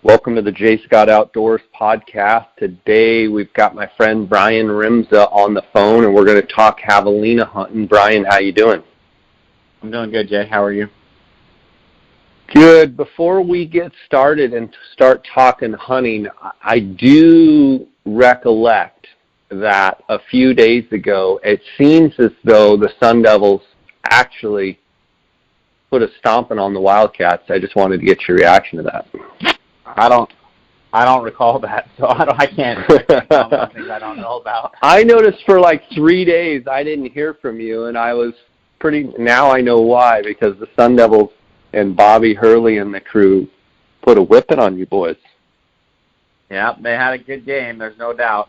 Welcome to the J. Scott Outdoors podcast. Today we've got my friend Brian Rimzsa on the phone, and we're going to talk Javelina hunting. Brian, how you doing? I'm doing good, Jay. How are you? Good. Before we get started and start talking hunting, I do recollect that a few days ago it seems as though the Sun Devils actually put a stomping on the Wildcats. I just wanted to get your reaction to that. I don't recall that, so I can't comment on things I don't know about. I noticed for like 3 days I didn't hear from you, and I was now I know why, because the Sun Devils and Bobby Hurley and the crew put a whipping on you boys. Yeah, they had a good game, there's no doubt.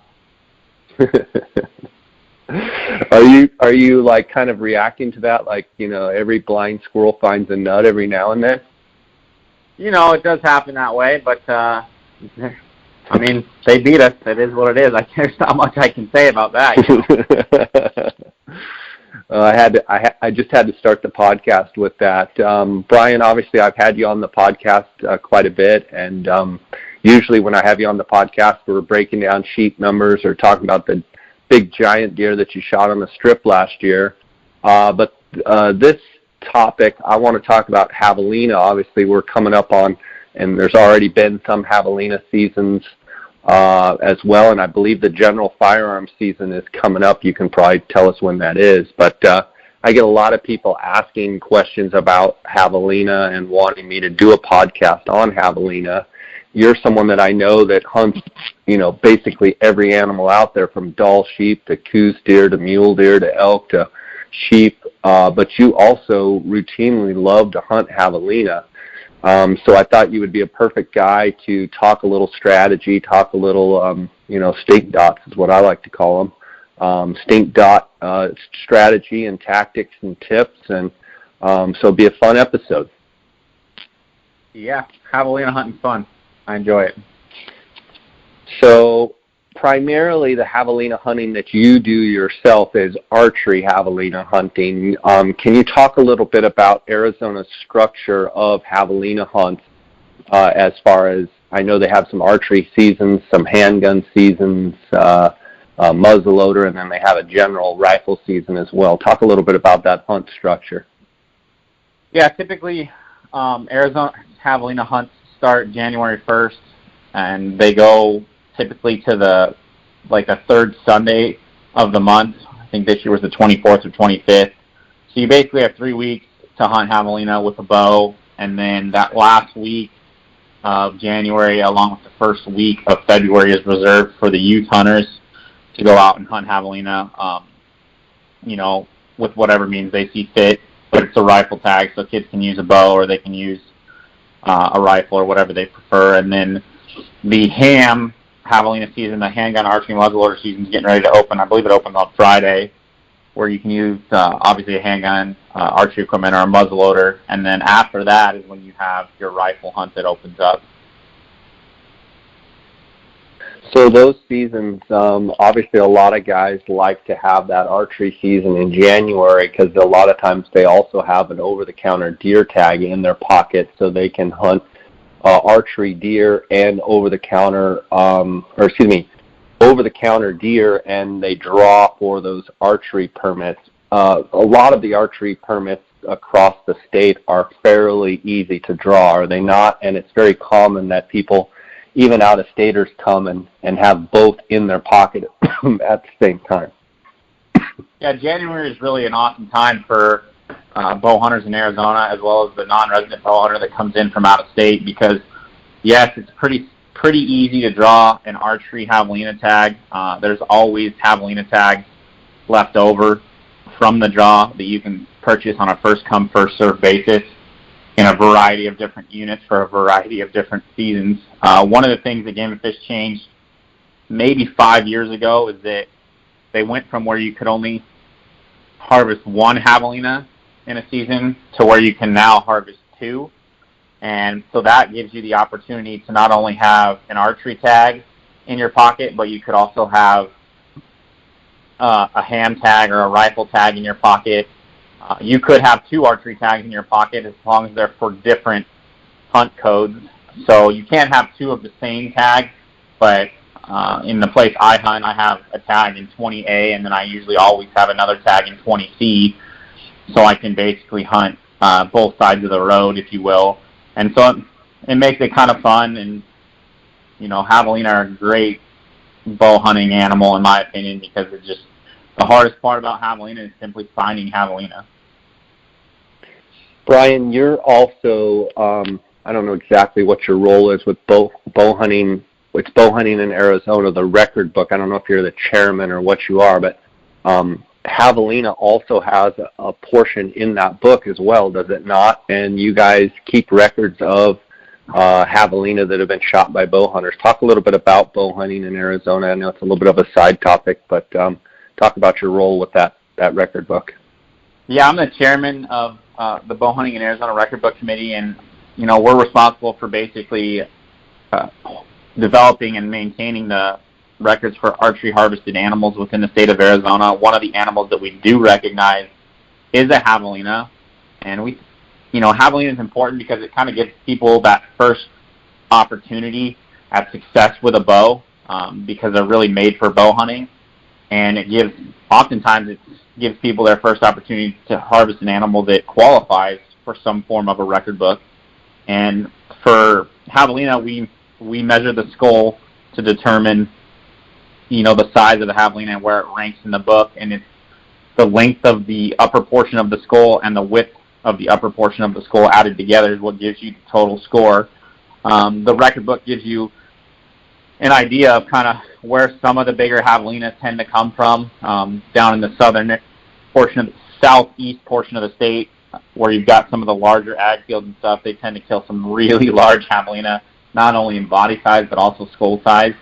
Are you like kind of reacting to that, like, you know, every blind squirrel finds a nut every now and then? You know, it does happen that way, but I mean, they beat us. It is what it is. There's not much I can say about that. You know? I just had to start the podcast with that. Brian, obviously I've had you on the podcast quite a bit, and usually when I have you on the podcast, we're breaking down sheep numbers or talking about the big giant deer that you shot on the strip last year. But this topic, I want to talk about Javelina. Obviously, we're coming up on, and there's already been some Javelina seasons as well, and I believe the general firearms season is coming up. You can probably tell us when that is, but I get a lot of people asking questions about Javelina and wanting me to do a podcast on Javelina. You're someone that I know that hunts, you know, basically every animal out there, from Dall sheep to Coues deer to mule deer to elk to sheep, but you also routinely love to hunt Javelina. So I thought you would be a perfect guy to talk a little strategy, talk a little, stink dots is what I like to call them. Stink dot strategy and tactics and tips, and so it'll be a fun episode. Yeah, Javelina hunting's fun. I enjoy it. So primarily the Javelina hunting that you do yourself is archery Javelina hunting. Can you talk a little bit about Arizona's structure of Javelina hunts, as far as, I know they have some archery seasons, some handgun seasons, muzzleloader, and then they have a general rifle season as well. Talk a little bit about that hunt structure. Yeah, typically Arizona Javelina hunts start January 1st, and they go typically to the third Sunday of the month. I think this year was the 24th or 25th. So you basically have 3 weeks to hunt Javelina with a bow, and then that last week of January, along with the first week of February, is reserved for the youth hunters to go out and hunt Javelina, with whatever means they see fit. But it's a rifle tag, so kids can use a bow or they can use a rifle or whatever they prefer. And then the Javelina season, the handgun archery muzzleloader season, is getting ready to open. I believe it opens on Friday, where you can use obviously a handgun, archery equipment, or a muzzleloader. And then after that is when you have your rifle hunt that opens up. So those seasons, obviously a lot of guys like to have that archery season in January, because a lot of times they also have an over-the-counter deer tag in their pocket, so they can hunt archery deer and over-the-counter deer, and they draw for those archery permits. A lot of the archery permits across the state are fairly easy to draw, are they not? And it's very common that people, even out-of-staters, come and have both in their pocket at the same time. Yeah, January is really an awesome time for bow hunters in Arizona, as well as the non-resident bow hunter that comes in from out of state, because yes, it's pretty easy to draw an archery Javelina tag. There's always Javelina tags left over from the draw that you can purchase on a first come first served basis in a variety of different units for a variety of different seasons. One of the things that Game & Fish changed maybe 5 years ago is that they went from where you could only harvest one Javelina in a season to where you can now harvest two. And so that gives you the opportunity to not only have an archery tag in your pocket, but you could also have a ham tag or a rifle tag in your pocket. You could have two archery tags in your pocket as long as they're for different hunt codes. So you can't have two of the same tag, but in the place I hunt, I have a tag in 20A, and then I usually always have another tag in 20C, so I can basically hunt both sides of the road, if you will. And so it makes it kind of fun, and, javelina are a great bow hunting animal, in my opinion, because it's just the hardest part about javelina is simply finding javelina. Brian, you're also, I don't know exactly what your role is with bow hunting. It's bow hunting in Arizona, the record book. I don't know if you're the chairman or what you are, but Javelina also has a portion in that book as well, does it not? And you guys keep records of javelina that have been shot by bow hunters. Talk a little bit about bow hunting in Arizona. I know it's a little bit of a side topic, but talk about your role with that record book. Yeah, I'm the chairman of the Bow Hunting in Arizona Record Book Committee, and we're responsible for basically developing and maintaining the records for archery harvested animals within the state of Arizona. One of the animals that we do recognize is a javelina, and javelina is important because it kind of gives people that first opportunity at success with a bow, because they're really made for bow hunting, and oftentimes it gives people their first opportunity to harvest an animal that qualifies for some form of a record book. And for javelina, we measure the skull to determine, the size of the javelina and where it ranks in the book, and it's the length of the upper portion of the skull and the width of the upper portion of the skull added together is what gives you the total score. The record book gives you an idea of kind of where some of the bigger javelinas tend to come from, down in the southeast portion of the state, where you've got some of the larger ag fields and stuff. They tend to kill some really large javelina, not only in body size but also skull size.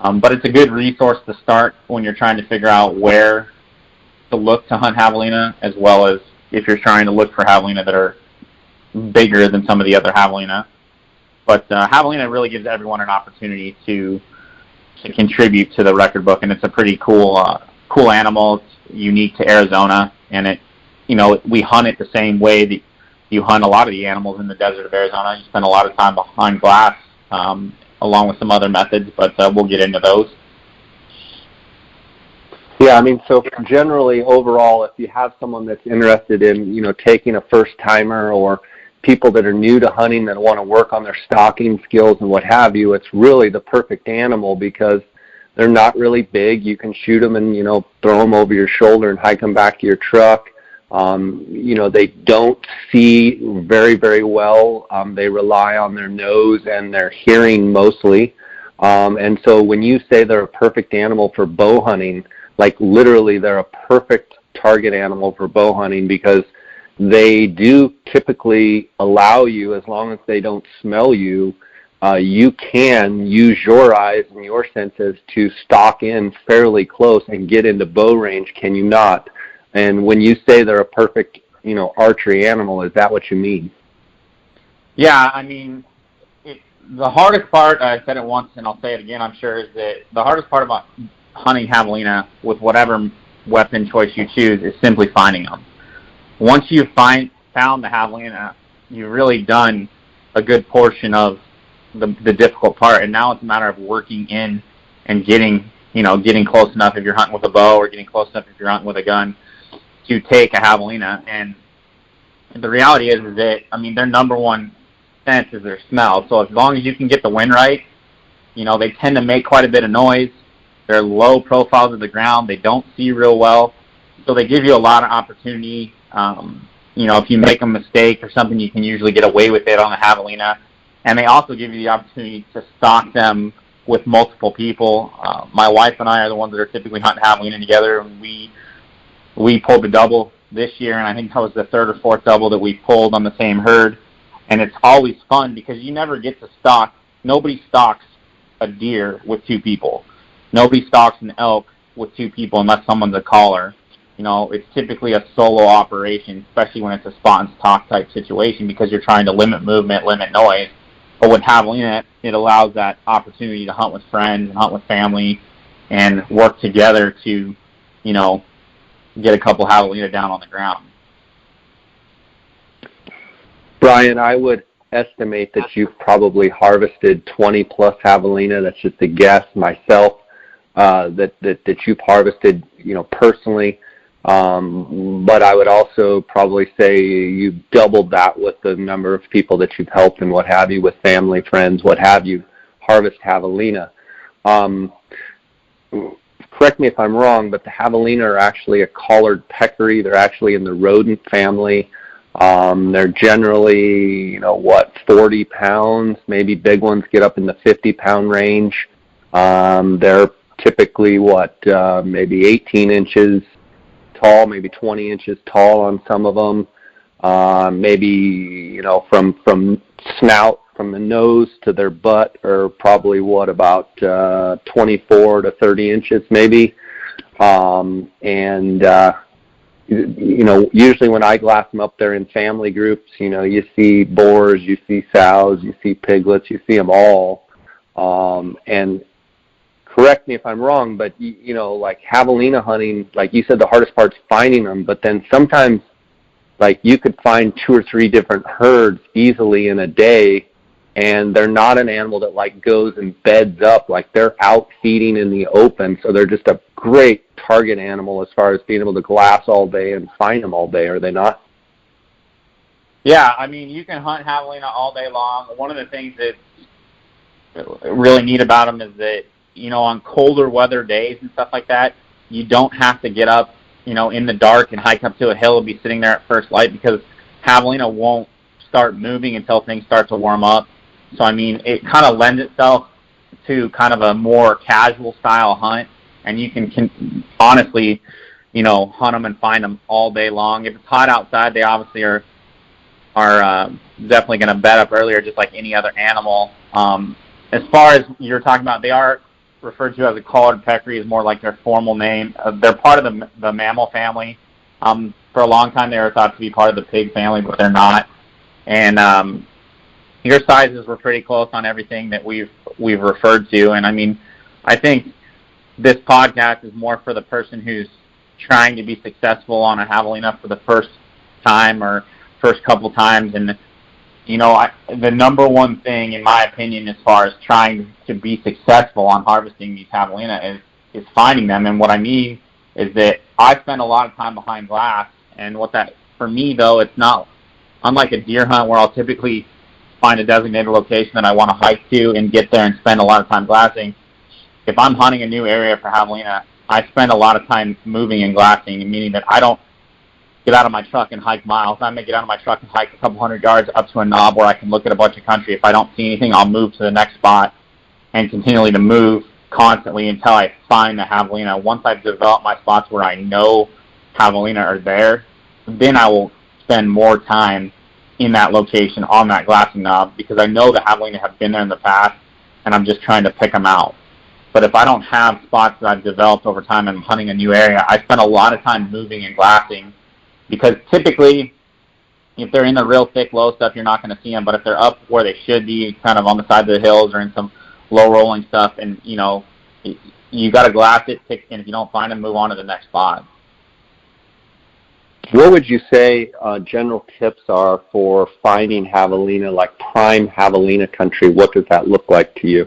But it's a good resource to start when you're trying to figure out where to look to hunt javelina, as well as if you're trying to look for javelina that are bigger than some of the other javelina. But javelina really gives everyone an opportunity to contribute to the record book, and it's a pretty cool animal. It's unique to Arizona, and we hunt it the same way that you hunt a lot of the animals in the desert of Arizona. You spend a lot of time behind glass, along with some other methods, but we'll get into those. Yeah, so generally, overall, if you have someone that's interested in, taking a first-timer or people that are new to hunting that want to work on their stalking skills and what have you, it's really the perfect animal because they're not really big. You can shoot them and, throw them over your shoulder and hike them back to your truck. They don't see very, very well. They rely on their nose and their hearing mostly. And so when you say they're a perfect animal for bow hunting, like literally they're a perfect target animal for bow hunting because they do typically allow you, as long as they don't smell you, you can use your eyes and your senses to stalk in fairly close and get into bow range, can you not? And when you say they're a perfect, archery animal, is that what you mean? Yeah, the hardest part, I said it once and I'll say it again, I'm sure, is that the hardest part about hunting javelina with whatever weapon choice you choose is simply finding them. Once you've found the javelina, you've really done a good portion of the difficult part, and now it's a matter of working in and getting close enough if you're hunting with a bow, or getting close enough if you're hunting with a gun, to take a javelina. And the reality is that, their number one sense is their smell. So as long as you can get the wind right, they tend to make quite a bit of noise. They're low profile to the ground. They don't see real well. So they give you a lot of opportunity. If you make a mistake or something, you can usually get away with it on the javelina. And they also give you the opportunity to stalk them with multiple people. My wife and I are the ones that are typically hunting javelina together. And we pulled the double this year, and I think that was the third or fourth double that we pulled on the same herd. And it's always fun because you never get to stalk. Nobody stalks a deer with two people. Nobody stalks an elk with two people unless someone's a caller. It's typically a solo operation, especially when it's a spot and stalk type situation, because you're trying to limit movement, limit noise. But with javelina, it allows that opportunity to hunt with friends and hunt with family and work together to, get a couple javelina down on the ground. Brian, I would estimate that you've probably harvested 20 plus javelina. That's just a guess myself, that you've harvested, personally. But I would also probably say you've doubled that with the number of people that you've helped and what have you, with family, friends, what have you, harvest javelina. Correct me if I'm wrong, but the javelina are actually a collared peccary. They're actually in the rodent family. They're generally, 40 pounds. Maybe big ones get up in the 50-pound range. They're typically, maybe 18 inches tall, maybe 20 inches tall on some of them. Maybe, from snout, from the nose to their butt, are probably about 24 to 30 inches maybe. Usually when I glass them up there in family groups, you see boars, you see sows, you see piglets, you see them all. And correct me if I'm wrong, but like javelina hunting, like you said, the hardest part's finding them, but then sometimes like you could find 2 or 3 different herds easily in a day, and they're not an animal that like goes and beds up. Like they're out feeding in the open, so they're just a great target animal as far as being able to glass all day and find them all day, are they not? Yeah, I mean, you can hunt javelina all day long. One of the things that's really neat about them is that, on colder weather days and stuff like that, you don't have to get up, in the dark and hike up to a hill and be sitting there at first light, because javelina won't start moving until things start to warm up. So, I mean, it kind of lends itself to kind of a more casual style hunt, and you can honestly, hunt them and find them all day long. If it's hot outside, they obviously are definitely going to bed up earlier, just like any other animal. As far as you're talking about, they are referred to as a collared peccary, is more like their formal name. They're part of the mammal family. For a long time, they were thought to be part of the pig family, but they're not. And your sizes were pretty close on everything that we've referred to. And I mean, I think this podcast is more for the person who's trying to be successful on a javelina for the first time or first couple times. And the number one thing, in my opinion, as far as trying to be successful on harvesting these javelina is finding them. And what I mean is that I spend a lot of time behind glass, and for me though, it's not unlike a deer hunt where I'll typically find a designated location that I want to hike to and get there and spend a lot of time glassing. If I'm hunting a new area for javelina, I spend a lot of time moving and glassing, meaning that I don't get out of my truck and hike miles. I may get out of my truck and hike a couple hundred yards up to a knob where I can look at a bunch of country. If I don't see anything, I'll move to the next spot and continually to move constantly until I find the javelina. Once I've developed my spots where I know javelina are there, then I will spend more time in that location on that glassing knob, because I know the javelina have been there in the past and I'm just trying to pick them out. But if I don't have spots that I've developed over time and I'm hunting a new area, I spend a lot of time moving and glassing, because typically if they're in the real thick, low stuff, you're not going to see them. But if they're up where they should be, kind of on the side of the hills or in some low rolling stuff, and you got to glass it, and if you don't find them, move on to the next spot. What would you say general tips are for finding javelina, like prime javelina country? What does that look like to you?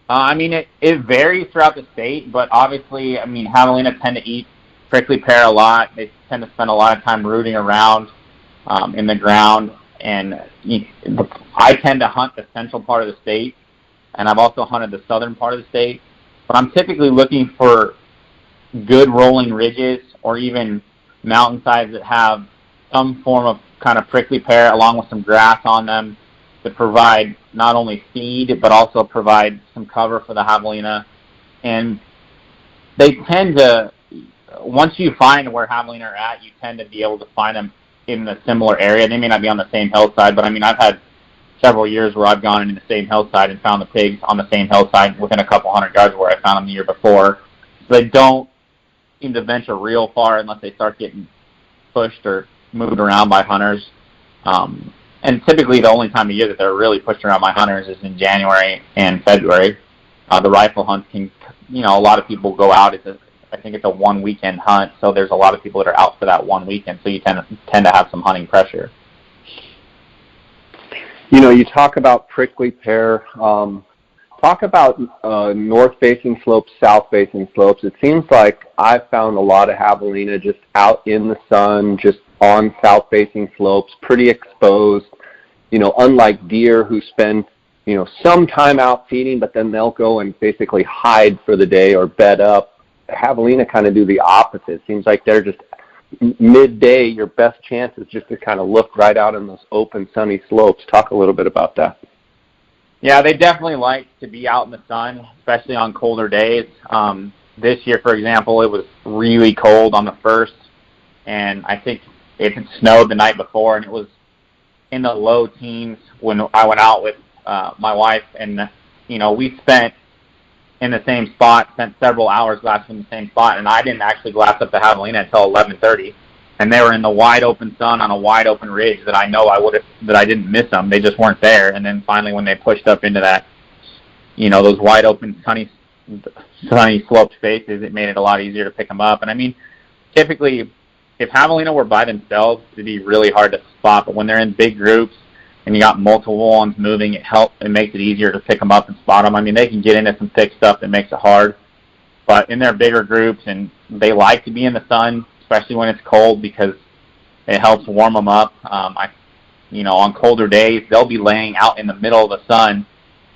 I mean, it varies throughout the state, but obviously, I mean, javelina tend to eat prickly pear a lot. They tend to spend a lot of time rooting around in the ground, and I tend to hunt the central part of the state, and I've also hunted the southern part of the state, but I'm typically looking for good rolling ridges or even mountainsides that have some form of kind of prickly pear along with some grass on them to provide not only feed but also provide some cover for the javelina. And they tend to, once you find where javelina are at, you tend to be able to find them in a similar area. They may not be on the same hillside, but I mean, I've had several years where I've gone into the same hillside and found the pigs on the same hillside within a couple hundred yards where I found them the year before. So they don't seem to venture real far unless they start getting pushed or moved around by hunters. And typically the only time of year that they're really pushed around by hunters is in January and February. The rifle hunt can, a lot of people go out. I think it's a one weekend hunt, so there's a lot of people that are out for that one weekend, so you tend to have some hunting pressure. You talk about prickly pear. Talk about north-facing slopes, south-facing slopes. It seems like I've found a lot of javelina just out in the sun, just on south-facing slopes, pretty exposed. Unlike deer who spend, some time out feeding, but then they'll go and basically hide for the day or bed up. Javelina kind of do the opposite. It seems like they're just midday, your best chance is just to kind of look right out in those open, sunny slopes. Talk a little bit about that. Yeah, they definitely like to be out in the sun, especially on colder days. This year, for example, it was really cold on the 1st, and I think it had snowed the night before, and it was in the low teens when I went out with my wife, and we spent in the same spot, spent several hours glassing in the same spot, and I didn't actually glass up the javelina until 11:30, and they were in the wide open sun on a wide open ridge that I know that I didn't miss them. They just weren't there, and then finally when they pushed up into that, those wide open sunny sloped spaces, it made it a lot easier to pick them up. And I mean, typically, if javelina were by themselves, it'd be really hard to spot, but when they're in big groups and you got multiple ones moving, it makes it easier to pick them up and spot them. I mean, they can get into some thick stuff that makes it hard, but in their bigger groups, and they like to be in the sun, especially when it's cold, because it helps warm them up. On colder days, they'll be laying out in the middle of the sun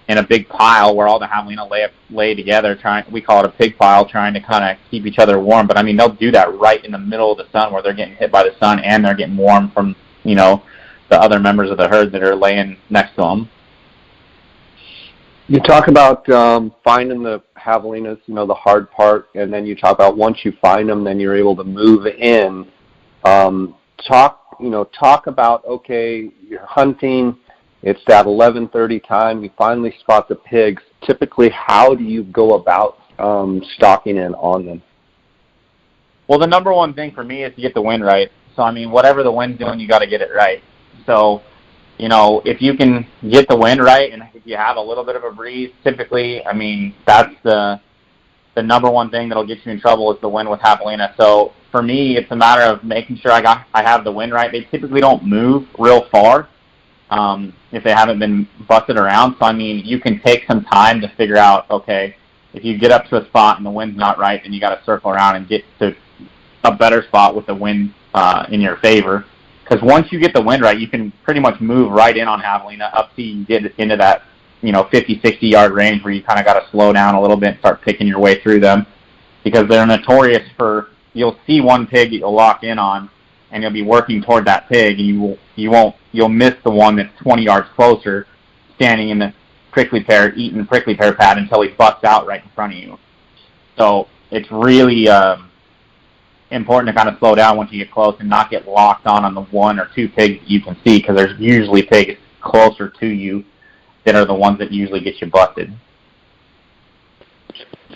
in a big pile where all the javelina lay together. We call it a pig pile, trying to kind of keep each other warm. But I mean, they'll do that right in the middle of the sun where they're getting hit by the sun and they're getting warm from the other members of the herd that are laying next to them. You talk about finding the javelinas, the hard part, and then you talk about once you find them, then you're able to move in. Talk about, okay, you're hunting, it's that 11:30 time, you finally spot the pigs. Typically, how do you go about stalking in on them? Well, the number one thing for me is to get the wind right. So, I mean, whatever the wind's doing, you got to get it right. So, if you can get the wind right and if you have a little bit of a breeze, typically, I mean, that's the number one thing that'll get you in trouble is the wind with javelina. So for me, it's a matter of making sure I have the wind right. They typically don't move real far if they haven't been busted around. So, I mean, you can take some time to figure out, okay, if you get up to a spot and the wind's not right, then you got to circle around and get to a better spot with the wind in your favor. Because once you get the wind right, you can pretty much move right in on javelina up to you get into that 50, 60-yard range where you kind of got to slow down a little bit and start picking your way through them, because they're notorious for, you'll see one pig that you'll lock in on and you'll be working toward that pig, and you'll miss the one that's 20 yards closer standing in the eating prickly pear pad until he busts out right in front of you. So it's really important to kind of slow down once you get close and not get locked on the one or two pigs that you can see, because there's usually pigs closer to you that are the ones that usually get you busted.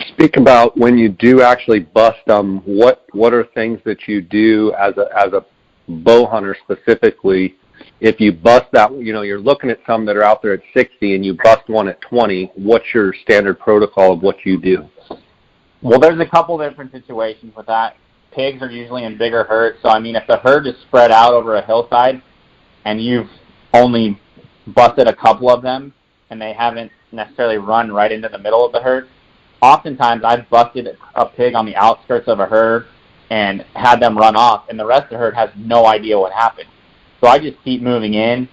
Speak about when you do actually bust them. What are things that you do as a bow hunter specifically? If you bust that, you're looking at some that are out there at 60 and you bust one at 20, what's your standard protocol of what you do? Well, there's a couple different situations with that. Pigs are usually in bigger herds, so I mean, if the herd is spread out over a hillside and you've only busted a couple of them and they haven't necessarily run right into the middle of the herd, oftentimes I've busted a pig on the outskirts of a herd and had them run off, and the rest of the herd has no idea what happened. So I just keep moving in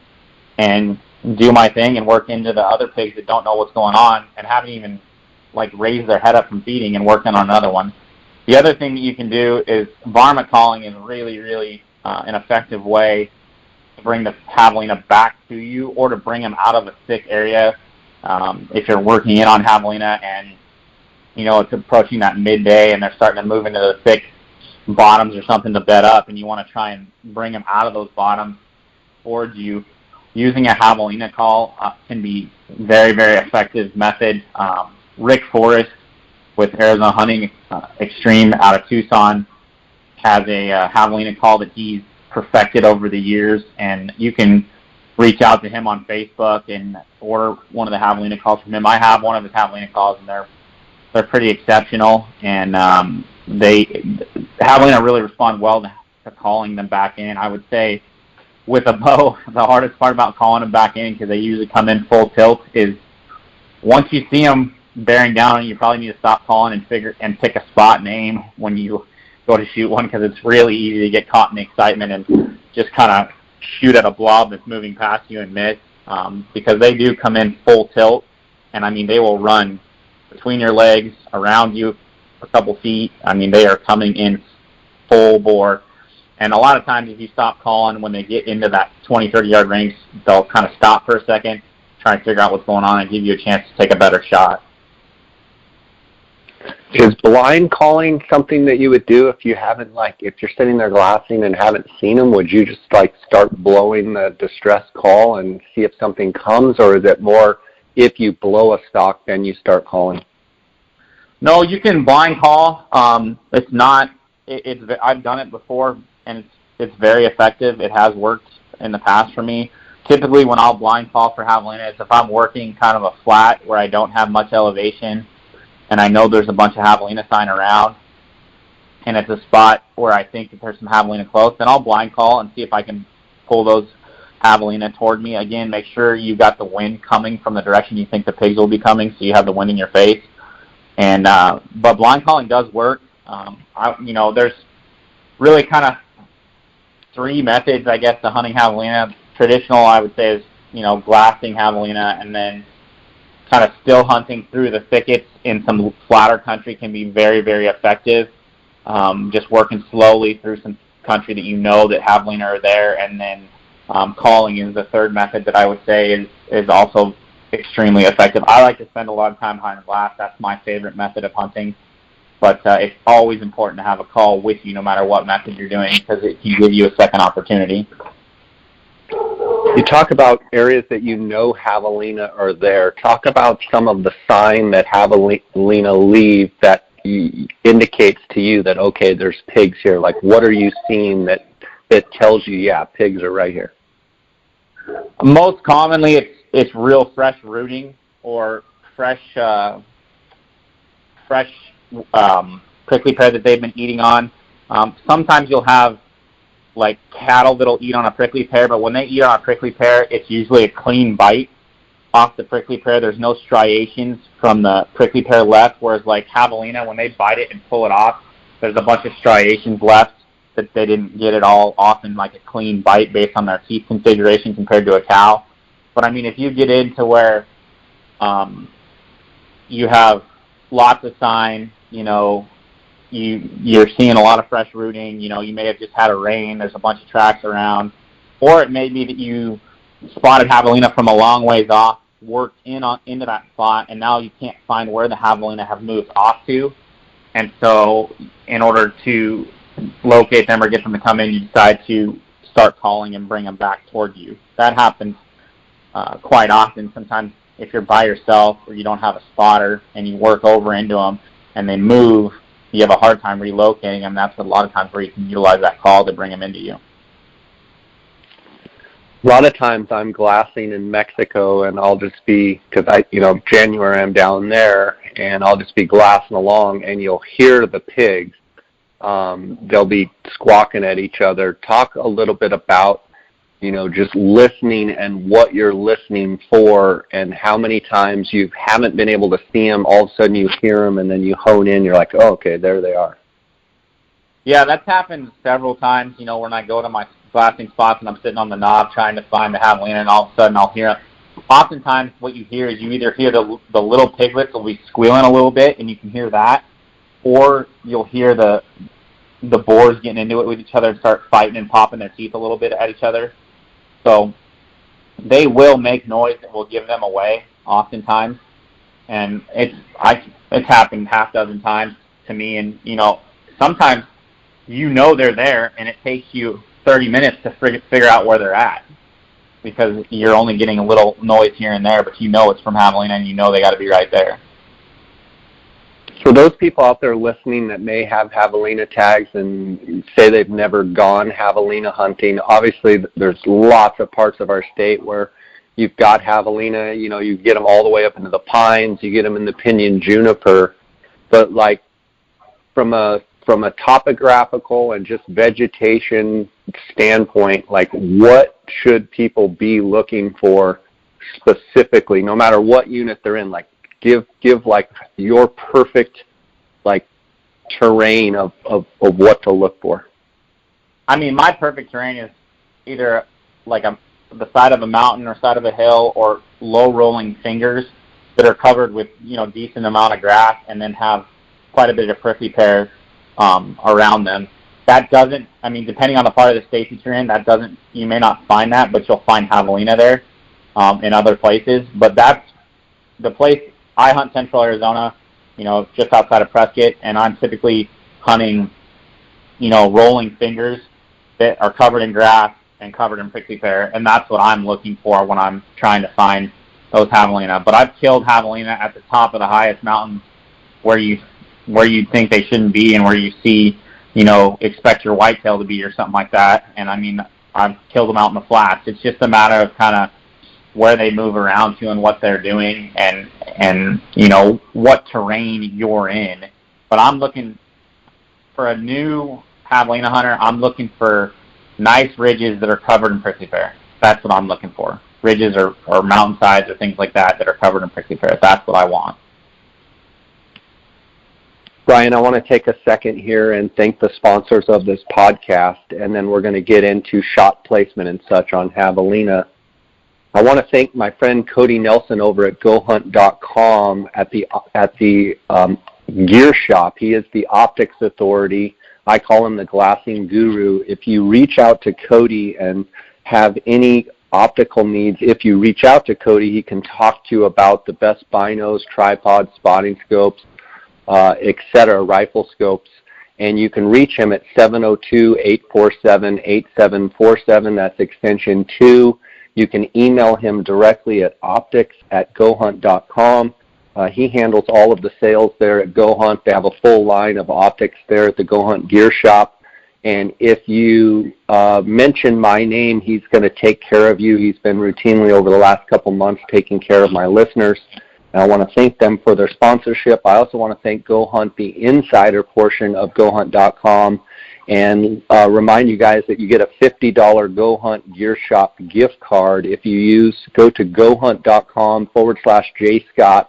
and do my thing and work into the other pigs that don't know what's going on and haven't even raised their head up from feeding and working on another one. The other thing that you can do is varmint calling is really, really an effective way to bring the javelina back to you or to bring them out of a thick area. If you're working in on javelina and, it's approaching that midday and they're starting to move into the thick bottoms or something to bed up, and you want to try and bring them out of those bottoms towards you, using a javelina call can be very, very effective method. Rick Forrest with Arizona Hunting Extreme out of Tucson has a javelina call that he's perfected over the years, and you can reach out to him on Facebook and order one of the javelina calls from him. I have one of his javelina calls, and they're pretty exceptional, and javelina really respond well to calling them back in. I would say with a bow, the hardest part about calling them back in, because they usually come in full tilt, is once you see them bearing down, you probably need to stop calling and pick a spot and aim when you go to shoot one, because it's really easy to get caught in the excitement and just kind of shoot at a blob that's moving past you and miss, because they do come in full tilt, and I mean they will run between your legs, around you a couple feet. I mean they are coming in full bore, and a lot of times if you stop calling when they get into that 20, 30-yard range, they'll kind of stop for a second, try and figure out what's going on, and give you a chance to take a better shot. Is blind calling something that you would do if you haven't, like, if you're sitting there glassing and haven't seen them? Would you just, like, start blowing the distress call and see if something comes, or is it more if you blow a stock, then you start calling? No, you can blind call. It's not. I've done it before, and it's very effective. It has worked in the past for me. Typically, when I'll blind call for javelina, it's if I'm working kind of a flat where I don't have much elevation, and I know there's a bunch of javelina sign around, and it's a spot where I think that there's some javelina close, then I'll blind call and see if I can pull those javelina toward me. Again, make sure you got the wind coming from the direction you think the pigs will be coming, so you have the wind in your face. And but blind calling does work. There's really kind of three methods, I guess, to hunting javelina. Traditional, I would say, is glassing javelina, and then kind of still hunting through the thickets in some flatter country can be very, very effective. Just working slowly through some country that that javelina are there, and then calling is the third method that I would say is also extremely effective. I like to spend a lot of time behind the glass. That's my favorite method of hunting. But it's always important to have a call with you no matter what method you're doing, because it can give you a second opportunity. You talk about areas that javelina are there. Talk about some of the sign that javelina leave that indicates to you that, okay, there's pigs here. Like, what are you seeing that tells you, yeah, pigs are right here? Most commonly, it's real fresh rooting or fresh prickly pear that they've been eating on. Sometimes you'll have like cattle that'll eat on a prickly pear, but when they eat on a prickly pear, it's usually a clean bite off the prickly pear. There's no striations from the prickly pear left, whereas like javelina, when they bite it and pull it off, there's a bunch of striations left that they didn't get it all off in like a clean bite based on their teeth configuration compared to a cow. But I mean, if you get into where you have lots of sign, you're seeing a lot of fresh rooting, you may have just had a rain, there's a bunch of tracks around, or it may be that you spotted javelina from a long ways off, worked into that spot, and now you can't find where the javelina have moved off to. And so in order to locate them or get them to come in, you decide to start calling and bring them back toward you. That happens quite often. Sometimes if you're by yourself or you don't have a spotter and you work over into them and they move, you have a hard time relocating them. That's a lot of times where you can utilize that call to bring them into you. A lot of times I'm glassing in Mexico, and I'll just be, because January I'm down there, and I'll just be glassing along, and you'll hear the pigs. They'll be squawking at each other. Talk a little bit about, just listening and what you're listening for, and how many times you haven't been able to see them, all of a sudden you hear them, and then you hone in, you're like, oh, okay, there they are. Yeah, that's happened several times, when I go to my glassing spots and I'm sitting on the knob trying to find the javelina, and all of a sudden I'll hear it. Oftentimes what you hear is you either hear the little piglets will be squealing a little bit, and you can hear that, or you'll hear the boars getting into it with each other and start fighting and popping their teeth a little bit at each other. So they will make noise that will give them away oftentimes, and it's happened half dozen times to me. And sometimes they're there, and it takes you 30 minutes to figure out where they're at, because you're only getting a little noise here and there, but it's from javelina, and they got to be right there. For those people out there listening that may have javelina tags and say they've never gone javelina hunting, obviously there's lots of parts of our state where you've got javelina, you get them all the way up into the pines, you get them in the pinyon juniper, but like from a topographical and just vegetation standpoint, like what should people be looking for specifically, no matter what unit they're in? Like give like your perfect like terrain of what to look for. I mean, my perfect terrain is either like the side of a mountain or side of a hill, or low rolling fingers that are covered with, decent amount of grass, and then have quite a bit of prickly pear around them. That doesn't, I mean, depending on the part of the state that you're in, you may not find that, but you'll find javelina there in other places. But that's the place. I hunt Central Arizona, just outside of Prescott, and I'm typically hunting, rolling fingers that are covered in grass and covered in prickly pear, and that's what I'm looking for when I'm trying to find those javelina. But I've killed javelina at the top of the highest mountains where you think they shouldn't be, and where you see, expect your whitetail to be or something like that. And I mean, I've killed them out in the flats. It's just a matter of kind of where they move around to and what they're doing, and what terrain you're in. But I'm looking for a new javelina hunter. I'm looking for nice ridges that are covered in prickly pear. That's what I'm looking for. Ridges or mountainsides or things like that are covered in prickly pear. That's what I want. Brian, I want to take a second here and thank the sponsors of this podcast, and then we're going to get into shot placement and such on javelina. I want to thank my friend Cody Nelson over at GoHunt.com at the gear shop. He is the optics authority. I call him the glassing guru. If you reach out to Cody and have any optical needs, if you reach out to Cody, he can talk to you about the best binos, tripods, spotting scopes, etc., rifle scopes. And you can reach him at 702-847-8747. That's extension 2. You can email him directly at optics@gohunt.com. He handles all of the sales there at GoHunt. They have a full line of optics there at the GoHunt Gear Shop. And if you mention my name, he's going to take care of you. He's been routinely over the last couple months taking care of my listeners. And I want to thank them for their sponsorship. I also want to thank GoHunt, the insider portion of GoHunt.com, and remind you guys that you get a $50 GoHunt Gear Shop gift card if you go to GoHunt.com/JScott.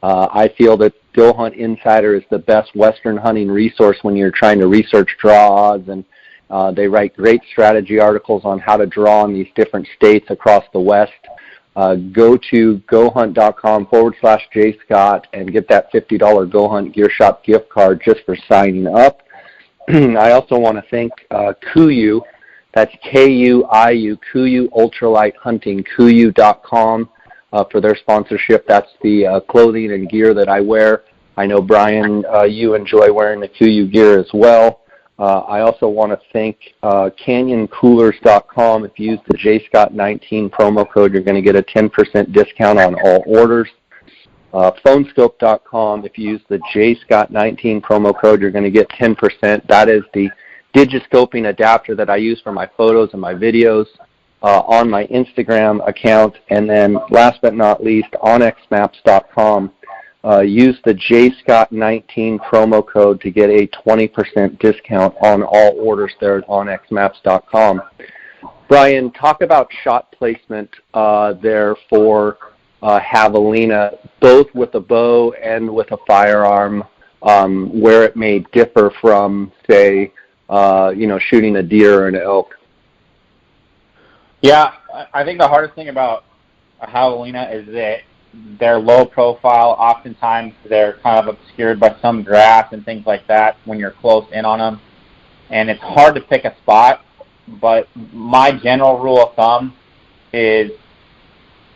I feel that GoHunt Insider is the best Western hunting resource when you're trying to research draw odds, and they write great strategy articles on how to draw in these different states across the West. Go to GoHunt.com/JScott and get that $50 GoHunt Gear Shop gift card just for signing up. I also want to thank KUIU, that's KUIU, KUIU Ultralight Hunting, KUIU.com. For their sponsorship. That's the clothing and gear that I wear. I know, Brian, you enjoy wearing the KUIU gear as well. I also want to thank CanyonCoolers.com. If you use the JScott19 promo code, you're going to get a 10% discount on all orders. Phonescope.com. If you use the JScott19 promo code, you're going to get 10%. That is the digiscoping adapter that I use for my photos and my videos. On my Instagram account. And then last but not least, onxmaps.com. Use the JScott19 promo code to get a 20% discount on all orders there at onxmaps.com. Brian, talk about shot placement there for javelina, both with a bow and with a firearm, where it may differ from, say, shooting a deer or an elk. Yeah, I think the hardest thing about a javelina is that they're low profile. Oftentimes they're kind of obscured by some grass and things like that when you're close in on them. And it's hard to pick a spot, but my general rule of thumb is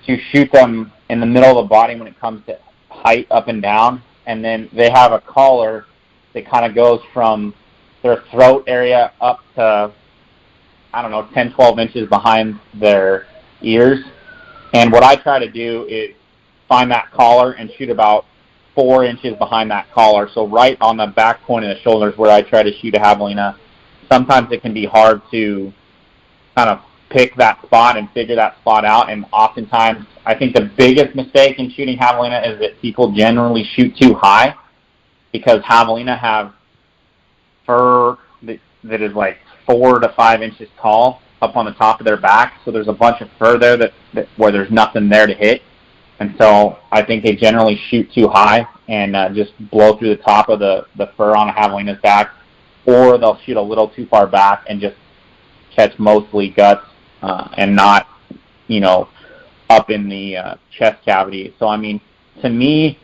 to shoot them in the middle of the body when it comes to height up and down. And then they have a collar that kind of goes from their throat area up to 10, 12 inches behind their ears. And what I try to do is find that collar and shoot about 4 inches behind that collar. So right on the back point of the shoulders where I try to shoot a javelina. Sometimes it can be hard to kind of pick that spot and figure that spot out. And oftentimes I think the biggest mistake in shooting javelina is that people generally shoot too high, because javelina have fur that is like 4 to 5 inches tall up on the top of their back. So there's a bunch of fur there that where there's nothing there to hit. And so I think they generally shoot too high and just blow through the top of the fur on a javelina's back, or they'll shoot a little too far back and just catch mostly guts and not, up in the chest cavity. So, I mean, to me,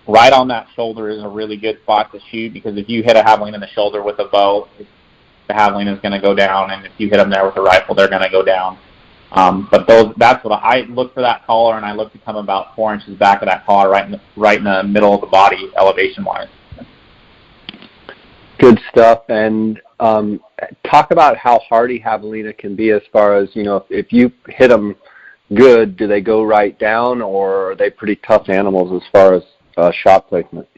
right on that shoulder is a really good spot to shoot, because if you hit a javelina in the shoulder with a bow, the javelina is going to go down, and if you hit them there with a rifle, they're going to go down. But that's what I look for, that collar, and I look to come about 4 inches back of that collar, right in the middle of the body, elevation-wise. Good stuff. And talk about how hardy javelina can be, as far as, if you hit them good, do they go right down, or are they pretty tough animals as far as shot placement?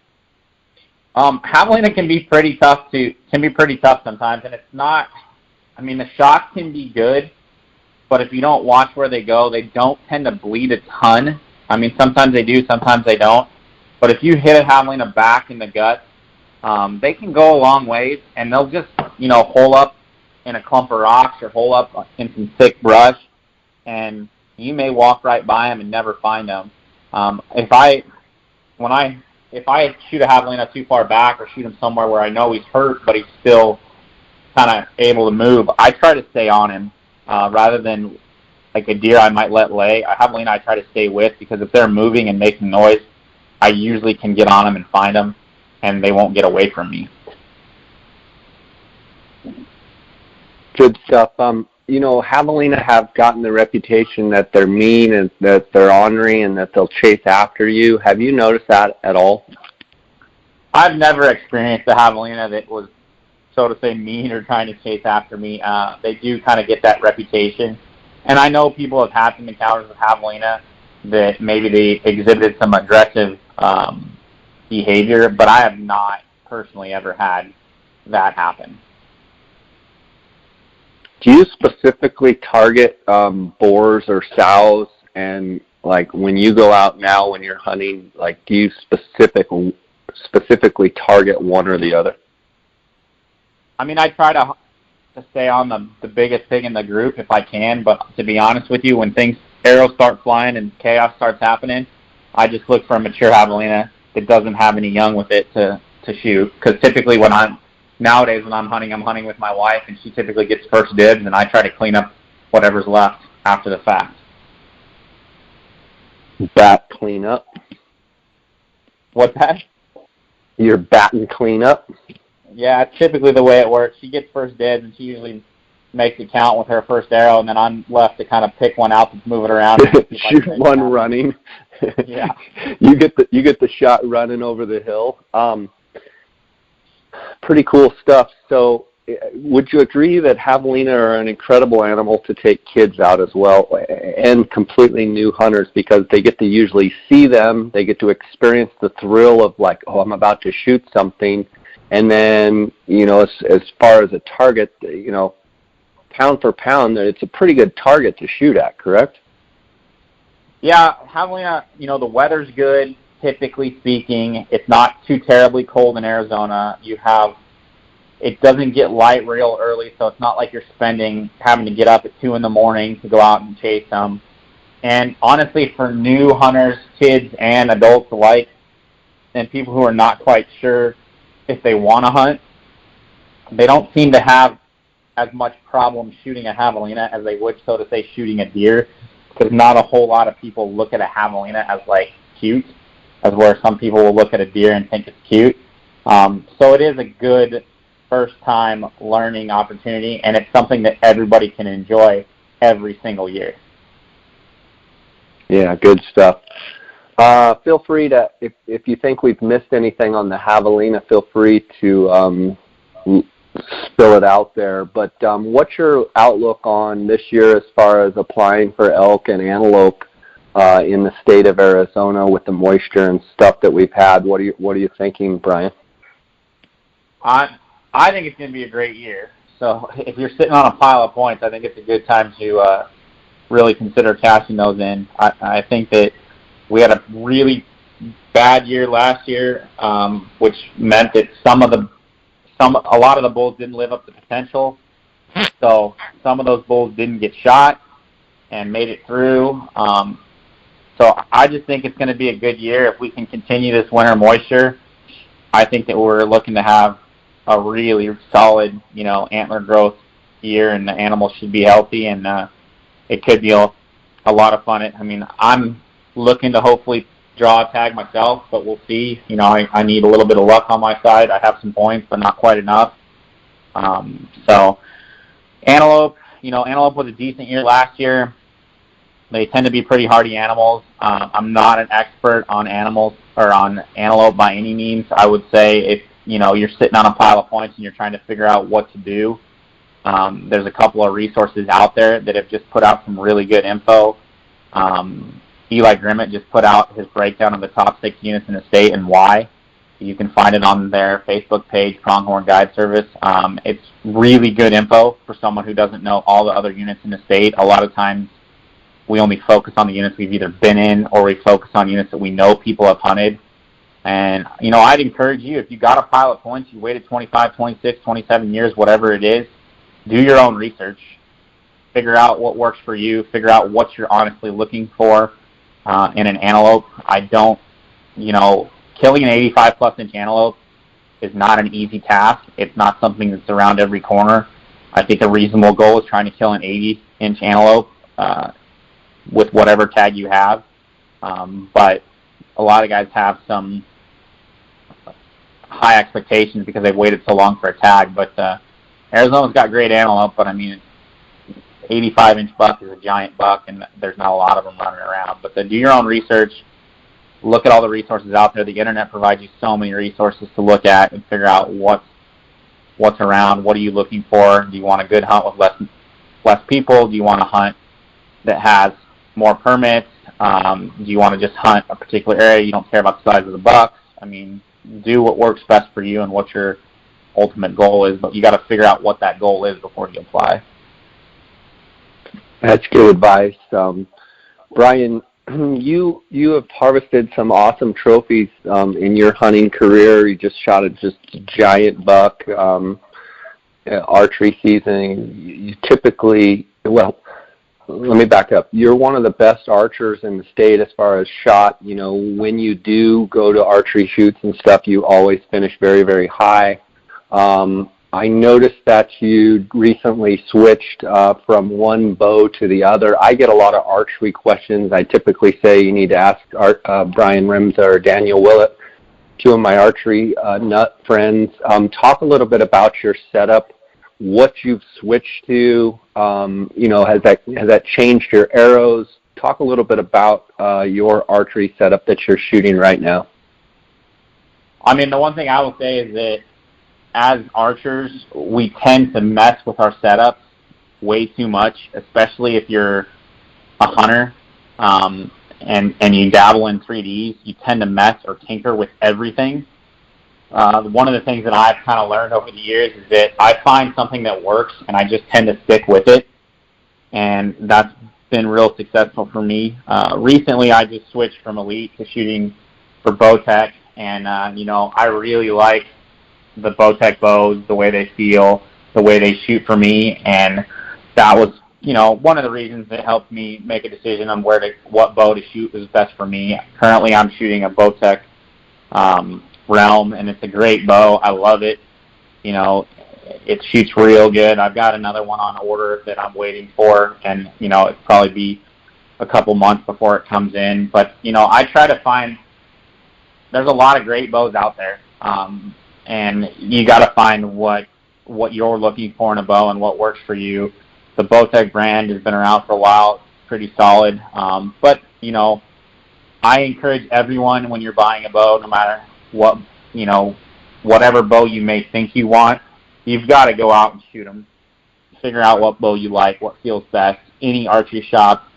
Javelina can be pretty tough sometimes, and it's not. I mean, the shots can be good, but if you don't watch where they go, they don't tend to bleed a ton. I mean, sometimes they do, sometimes they don't. But if you hit a javelina back in the gut, they can go a long ways, and they'll just, hole up in a clump of rocks or hole up in some thick brush, and you may walk right by them and never find them. If I shoot a javelina too far back, or shoot him somewhere where I know he's hurt but he's still kind of able to move, I try to stay on him rather than like a deer I might let lay. A javelina I try to stay with, because if they're moving and making noise, I usually can get on them and find them, and they won't get away from me. Good stuff. Javelina have gotten the reputation that they're mean and that they're ornery and that they'll chase after you. Have you noticed that at all? I've never experienced a javelina that was, so to say, mean or trying to chase after me. They do kind of get that reputation. And I know people have had some encounters with javelina that maybe they exhibited some aggressive behavior, but I have not personally ever had that happen. Do you specifically target boars or sows? And like when you go out now when you're hunting, like do you specifically target one or the other? I mean, I try to stay on the biggest thing in the group if I can, but to be honest with you, when arrows start flying and chaos starts happening, I just look for a mature javelina that doesn't have any young with it to shoot. Because typically nowadays when I'm hunting with my wife, and she typically gets first dibs, and I try to clean up whatever's left after the fact. Bat cleanup? What's that? Your bat and cleanup? Yeah, it's typically the way it works. She gets first dibs, and she usually makes it count with her first arrow, and then I'm left to kind of pick one out and move it around. Shoot one running. Yeah. You get the shot running over the hill. Pretty cool stuff. So would you agree that javelina are an incredible animal to take kids out as well, and completely new hunters, because they get to usually see them, they get to experience the thrill of like, oh, I'm about to shoot something, and then, as far as a target, pound for pound, it's a pretty good target to shoot at, correct? Yeah, javelina, the weather's good. Typically speaking, it's not too terribly cold in Arizona. It doesn't get light real early, so it's not like you're having to get up at 2 a.m. to go out and chase them. And honestly, for new hunters, kids and adults alike, and people who are not quite sure if they want to hunt, they don't seem to have as much problem shooting a javelina as they would, so to say, shooting a deer, because not a whole lot of people look at a javelina as like cute, as where some people will look at a deer and think it's cute. So it is a good first-time learning opportunity, and it's something that everybody can enjoy every single year. Yeah, good stuff. Feel free to, if you think we've missed anything on the javelina, feel free to spill it out there. But what's your outlook on this year as far as applying for elk and antelope in the state of Arizona with the moisture and stuff that we've had? What are you thinking, Brian? I think it's going to be a great year. So if you're sitting on a pile of points, I think it's a good time to really consider cashing those in. I think that we had a really bad year last year, which meant that a lot of the bulls didn't live up to potential. So some of those bulls didn't get shot and made it through. So I just think it's going to be a good year if we can continue this winter moisture. I think that we're looking to have a really solid, antler growth year, and the animals should be healthy, and it could be a lot of fun. I mean, I'm looking to hopefully draw a tag myself, but we'll see. I need a little bit of luck on my side. I have some points, but not quite enough. So antelope, antelope was a decent year last year. They tend to be pretty hardy animals. I'm not an expert on animals or on antelope by any means. I would say if you're sitting on a pile of points and you're trying to figure out what to do, there's a couple of resources out there that have just put out some really good info. Eli Grimmett just put out his breakdown of the top 6 units in the state and why. You can find it on their Facebook page, Pronghorn Guide Service. It's really good info for someone who doesn't know all the other units in the state. A lot of times we only focus on the units we've either been in, or we focus on units that we know people have hunted. And, I'd encourage you, if you got a pile of points, you waited 25, 26, 27 years, whatever it is, do your own research. Figure out what works for you. Figure out what you're honestly looking for in an antelope. Killing an 85-plus inch antelope is not an easy task. It's not something that's around every corner. I think a reasonable goal is trying to kill an 80-inch antelope with whatever tag you have. But a lot of guys have some high expectations because they've waited so long for a tag. But Arizona's got great antelope, but 85-inch buck is a giant buck, and there's not a lot of them running around. But do your own research. Look at all the resources out there. The internet provides you so many resources to look at and figure out what's around. What are you looking for? Do you want a good hunt with less people? Do you want a hunt that has more permits? Do you want to just hunt a particular area? You don't care about the size of the bucks. Do what works best for you and what your ultimate goal is, but you got to figure out what that goal is before you apply. That's good advice. Brian, you have harvested some awesome trophies in your hunting career. You just shot a giant buck archery season. You typically, let me back up. You're one of the best archers in the state as far as shot. When you do go to archery shoots and stuff, you always finish very, very high. I noticed that you recently switched from one bow to the other. I get a lot of archery questions. I typically say you need to ask Brian Rimzsa or Daniel Willett, 2 of my archery nut friends. Talk a little bit about your setup, what you've switched to. Has that changed your arrows? Talk a little bit about your archery setup that you're shooting right now. The one thing I will say is that as archers, we tend to mess with our setups way too much, especially if you're a hunter and you dabble in 3Ds. You tend to mess or tinker with everything. One of the things that I've kind of learned over the years is that I find something that works, and I just tend to stick with it, and that's been real successful for me. Recently, I just switched from Elite to shooting for Bowtech, and I really like the Bowtech bows, the way they feel, the way they shoot for me, and that was, one of the reasons that helped me make a decision on what bow to shoot was best for me. Currently, I'm shooting a Bowtech Realm, and it's a great bow. I love it. It shoots real good. I've got another one on order that I'm waiting for, and it'll probably be a couple months before it comes in. But I try to find. There's a lot of great bows out there. And you got to find what you're looking for in a bow and what works for you. The Bowtech brand has been around for a while. It's pretty solid. But, I encourage everyone when you're buying a bow, no matter what, whatever bow you may think you want, you've got to go out and shoot them. Figure out what bow you like, what feels best. Any archery shop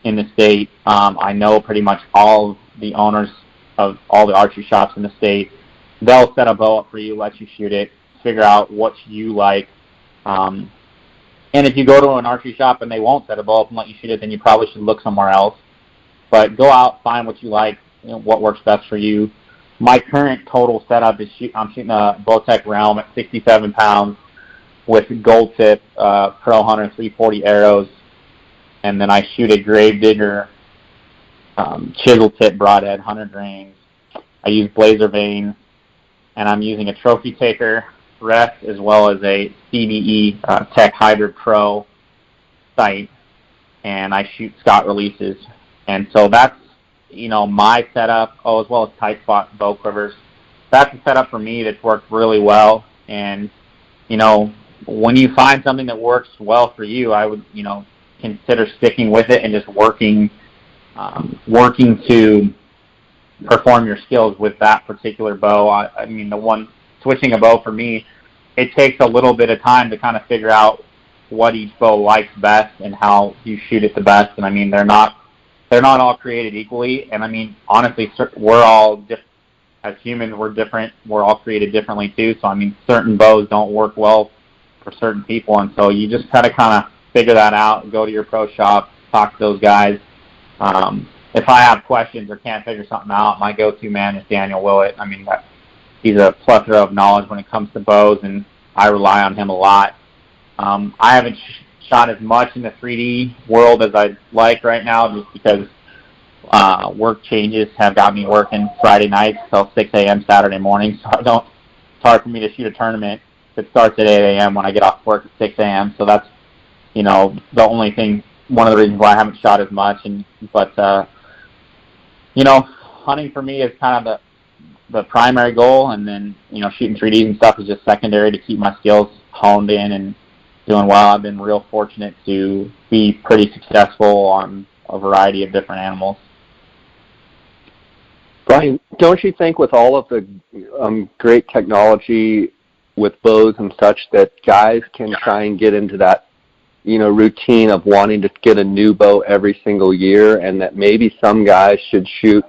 in the state, I know pretty much all the owners of all the archery shops in the state. They'll set a bow up for you, let you shoot it, figure out what you like. And if you go to an archery shop and they won't set a bow up and let you shoot it, then you probably should look somewhere else. But go out, find what you like, what works best for you. My current total setup is I'm shooting a Bowtech Realm at 67 pounds. with gold tip Pro Hunter 340 arrows, and then I shoot a Gravedigger chisel tip broadhead 100 grains. I use blazer vein, and I'm using a trophy taker rest as well as a CBE Tech Hybrid Pro sight, and I shoot Scott releases. And so that's, my setup, as well as tight spot bow quivers. That's a setup for me that's worked really well. And, when you find something that works well for you, I would, consider sticking with it and just working to perform your skills with that particular bow. I mean, switching a bow for me, it takes a little bit of time to kind of figure out what each bow likes best and how you shoot it the best. And I mean, they're not all created equally. And I mean, honestly, we're all as humans, we're different. We're all created differently too. So I mean, certain bows don't work well for certain people, and so you just kind of figure that out. Go to your pro shop, talk to those guys. If I have questions or can't figure something out, my go-to man is Daniel Willett. I mean, he's a plethora of knowledge when it comes to bows, and I rely on him a lot. I haven't shot as much in the 3D world as I'd like right now, just because work changes have got me working Friday nights till 6 a.m. Saturday morning, so it's hard for me to shoot a tournament that starts at 8 a.m. when I get off work at 6 a.m. So that's, the only thing, one of the reasons why I haven't shot as much. But hunting for me is kind of the primary goal, and then, shooting 3Ds and stuff is just secondary to keep my skills honed in and doing well. I've been real fortunate to be pretty successful on a variety of different animals. Brian, don't you think with all of the great technology with bows and such that guys can try and get into that, routine of wanting to get a new bow every single year, and that maybe some guys should shoot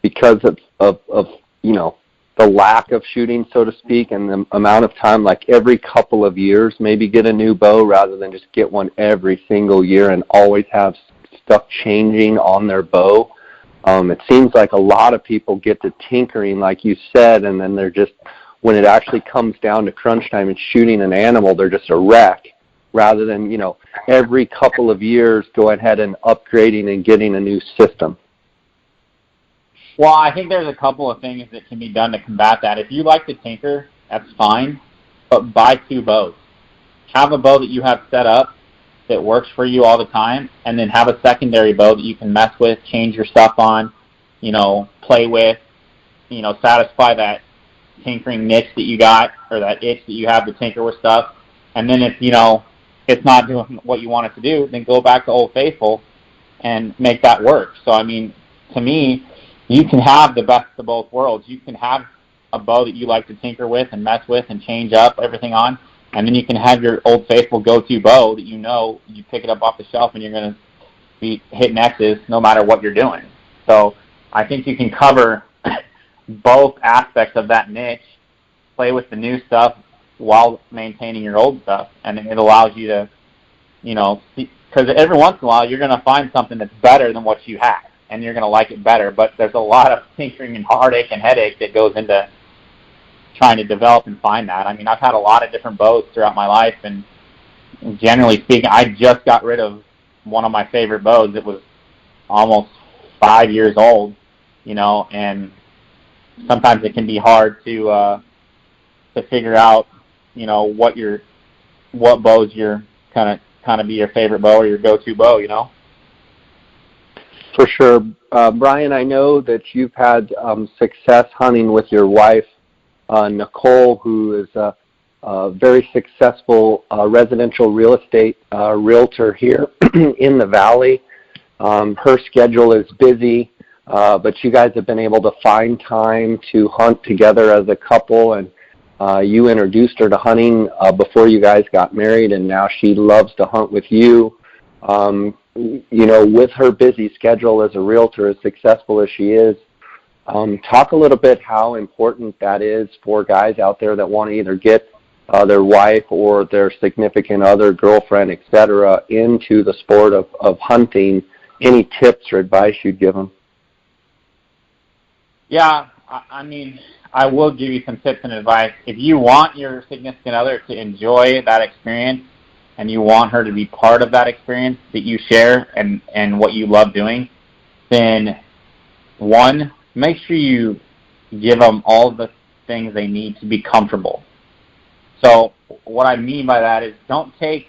because of the lack of shooting, so to speak, and the amount of time, like every couple of years, maybe get a new bow rather than just get one every single year and always have stuff changing on their bow? It seems like a lot of people get to tinkering, like you said, and then they're just, when it actually comes down to crunch time and shooting an animal, they're just a wreck, rather than, every couple of years go ahead and upgrading and getting a new system. Well, I think there's a couple of things that can be done to combat that. If you like to tinker, that's fine, but buy two bows. Have a bow that you have set up that works for you all the time, and then have a secondary bow that you can mess with, change your stuff on, play with, satisfy that tinkering niche that you got, or that itch that you have to tinker with stuff. And then if, it's not doing what you want it to do, then go back to Old Faithful and make that work. So, I mean, to me, you can have the best of both worlds. You can have a bow that you like to tinker with and mess with and change up everything on, and then you can have your Old Faithful go-to bow that you pick it up off the shelf and you're going to be hitting X's no matter what you're doing. So I think you can cover both aspects of that niche, play with the new stuff while maintaining your old stuff, and it allows you to, because every once in a while you're going to find something that's better than what you had, and you're going to like it better, but there's a lot of tinkering and heartache and headache that goes into trying to develop and find that. I mean, I've had a lot of different bows throughout my life, and generally speaking, I just got rid of one of my favorite bows that was almost 5 years old, and sometimes it can be hard to figure out, what bows your kind of be your favorite bow or your go-to bow, For sure. Brian, I know that you've had success hunting with your wife, Nicole, who is a very successful residential real estate realtor here in the Valley. Her schedule is busy, but you guys have been able to find time to hunt together as a couple, and you introduced her to hunting before you guys got married, and now she loves to hunt with you. With her busy schedule as a realtor, as successful as she is, talk a little bit how important that is for guys out there that want to either get their wife or their significant other, girlfriend, etc., into the sport of hunting. Any tips or advice you'd give them? Yeah, I mean, I will give you some tips and advice. If you want your significant other to enjoy that experience and you want her to be part of that experience that you share and what you love doing, then one, make sure you give them all the things they need to be comfortable. So what I mean by that is don't take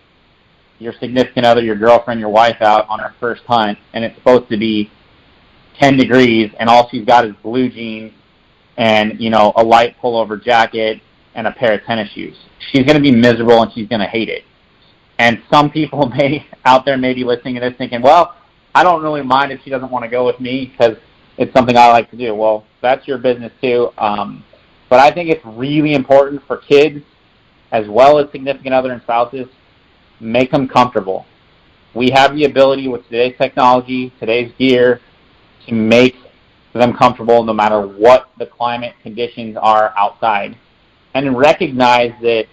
your significant other, your girlfriend, your wife out on her first hunt and it's supposed to be 10 degrees and all she's got is blue jeans and, you know, a light pullover jacket and a pair of tennis shoes. She's going to be miserable and she's going to hate it. And some people out there may be listening to this thinking, well, I don't really mind if she doesn't want to go with me because it's something I like to do. Well, that's your business too. But I think it's really important for kids as well as significant other and spouses, make them comfortable. We have the ability with today's technology, today's gear, to make them comfortable no matter what the climate conditions are outside. And recognize that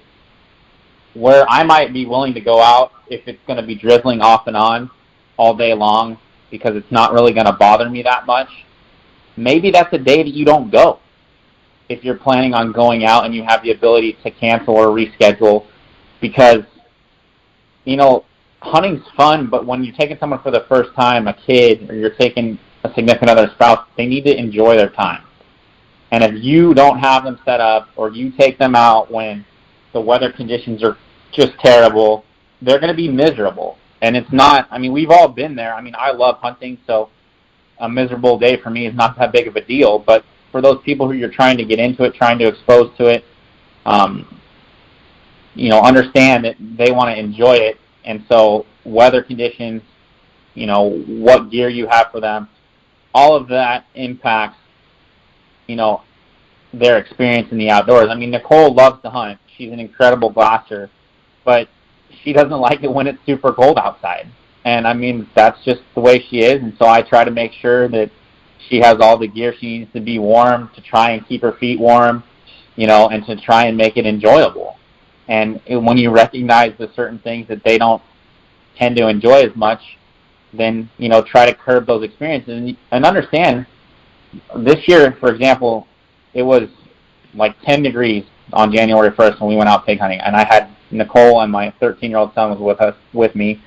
where I might be willing to go out if it's going to be drizzling off and on all day long because it's not really going to bother me that much, maybe that's a day that you don't go. If you're planning on going out and you have the ability to cancel or reschedule, because, you know, hunting's fun, but when you're taking someone for the first time, a kid, or you're taking a significant other spouse, they need to enjoy their time. And if you don't have them set up or you take them out when the weather conditions are just terrible, they're going to be miserable. And it's not, I mean, we've all been there. I mean, I love hunting, so a miserable day for me is not that big of a deal. But for those people who you're trying to get into it, trying to expose to it, you know, understand that they want to enjoy it. And so weather conditions, you know, what gear you have for them, all of that impacts, you know, their experience in the outdoors. I mean, Nicole loves to hunt. She's an incredible glasser, but she doesn't like it when it's super cold outside. And, I mean, that's just the way she is. And so I try to make sure that she has all the gear she needs to be warm, to try and keep her feet warm, you know, and to try and make it enjoyable. And when you recognize the certain things that they don't tend to enjoy as much, then, you know, try to curb those experiences. And understand, this year, for example, it was like 10 degrees on January 1st when we went out pig hunting. And I had Nicole and my 13-year-old son was with me.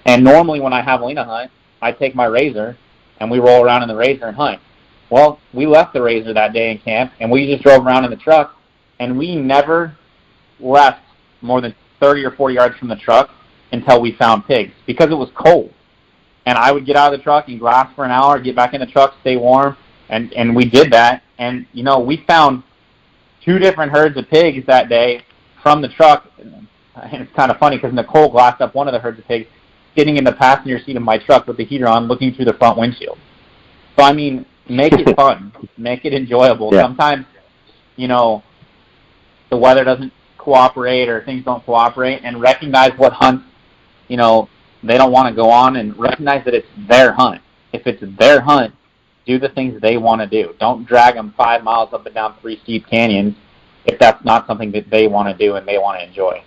And normally when I Javelina hunt, I take my razor and we roll around in the razor and hunt. Well, we left the razor that day in camp and we just drove around in the truck, and we never left more than 30 or 40 yards from the truck until we found pigs because it was cold. And I would get out of the truck and glass for an hour, get back in the truck, stay warm, and we did that. And, you know, we found 2 different herds of pigs that day from the truck. And it's kind of funny because Nicole glassed up one of the herds of pigs sitting in the passenger seat of my truck with the heater on looking through the front windshield. So, I mean, make it fun. Make it enjoyable. Yeah. Sometimes, you know, the weather doesn't cooperate or things don't cooperate, and recognize what hunts, you know, they don't want to go on, and recognize that it's their hunt. If it's their hunt, do the things they want to do. Don't drag them 5 miles up and down 3 steep canyons if that's not something that they want to do and they want to enjoy.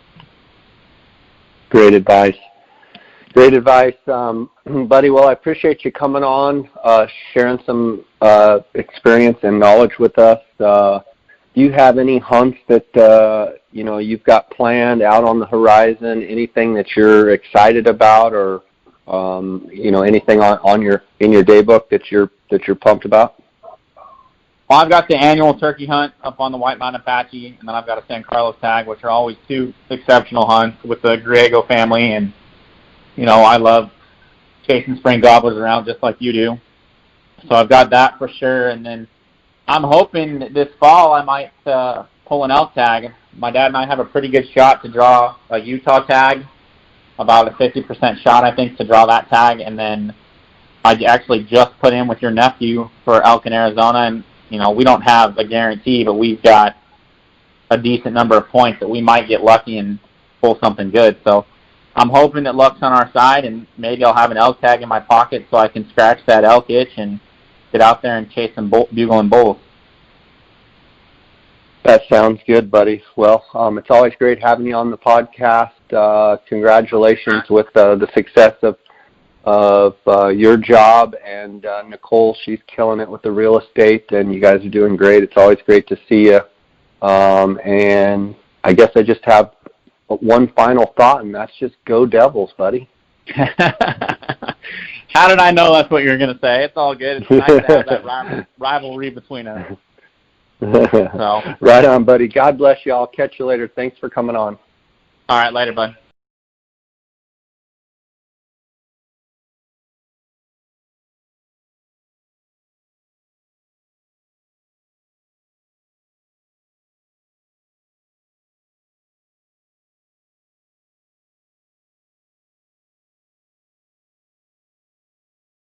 Great advice. Great advice, buddy. Well, I appreciate you coming on, sharing some experience and knowledge with us. Do you have any hunts that you know, you've got planned out on the horizon? Anything that you're excited about, or you know, anything in your day book that you're pumped about? Well, I've got the annual turkey hunt up on the White Mountain Apache, and then I've got a San Carlos tag, which are always 2 exceptional hunts with the Griego family. And, you know, I love chasing spring gobblers around just like you do. So I've got that for sure. And then I'm hoping that this fall I might pull an elk tag. My dad and I have a pretty good shot to draw a Utah tag, about a 50% shot, I think, to draw that tag. And then I actually just put in with your nephew for elk in Arizona. And, you know, we don't have a guarantee, but we've got a decent number of points that we might get lucky and pull something good. So I'm hoping that luck's on our side, and maybe I'll have an elk tag in my pocket so I can scratch that elk itch and get out there and chase some bugling bulls. That sounds good, buddy. Well, it's always great having you on the podcast. Congratulations with the success of of your job, and Nicole, she's killing it with the real estate, and you guys are doing great. It's always great to see you. And I guess I just have one final thought, and that's just go Devils, buddy. How did I know that's what you were going to say? It's all good. It's nice to have that rivalry between us. So. Right on, buddy. God bless you. I'll catch you later. Thanks for coming on. All right, later, bud.